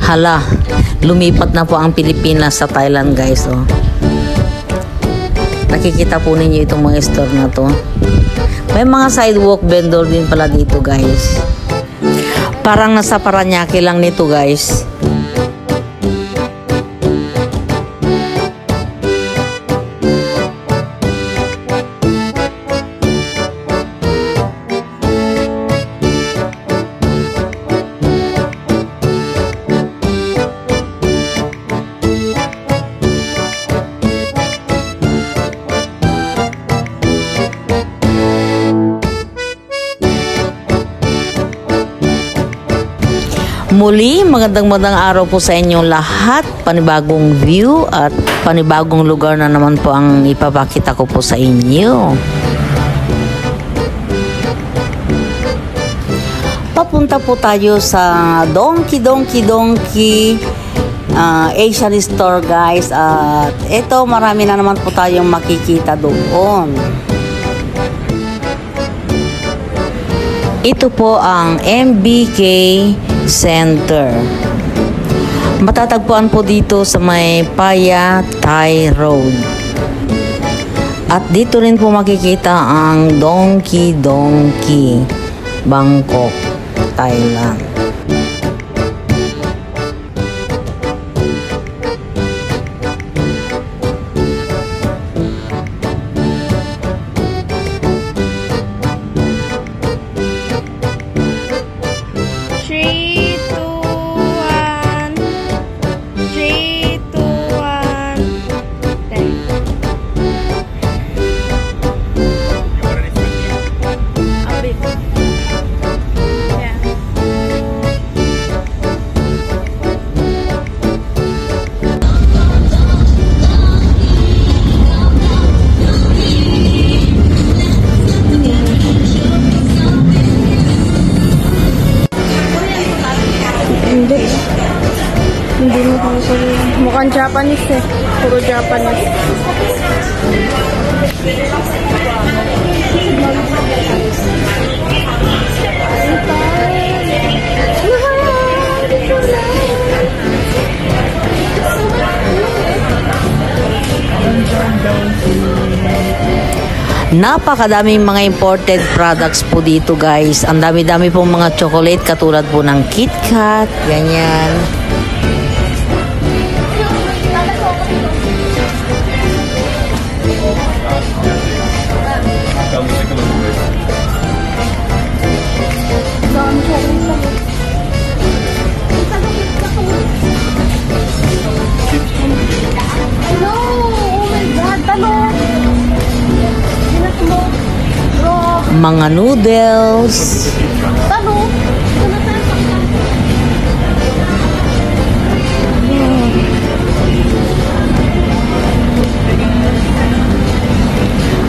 Hala, lumipat na po ang Pilipinas sa Thailand, guys. Oh. Nakikita po ninyo itong mga store na to. May mga sidewalk vendor din pala dito, guys. Parang nasa Paranaque lang nito, guys. Muli, magandang araw po sa inyong lahat. Panibagong view at panibagong lugar na naman po ang ipapakita ko po sa inyo. Papunta po tayo sa Donkey Asian Store, guys. At ito, marami na naman po tayong makikita doon. Ito po ang MBK Center. Matatagpuan po dito sa may Paya Thai Road. At dito rin po makikita ang Donkey Bangkok, Thailand. Hindi mo kung mukhang Japanese eh. Puro Japanese. Napakadaming mga imported products po dito, guys. Ang dami-dami pong mga chocolate katulad po ng KitKat, ganyan. Mga noodles.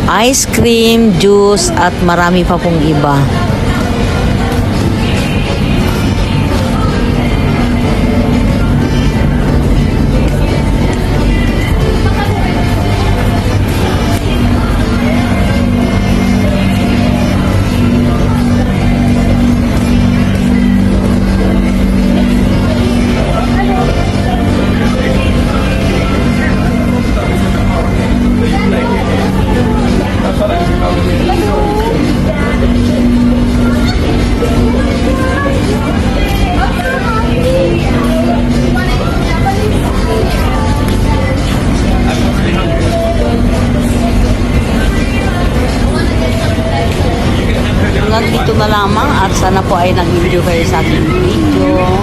Ice cream, juice, at marami pa pong iba. Dito na lamang at sana po ay nag-enjoy kayo sa aking video.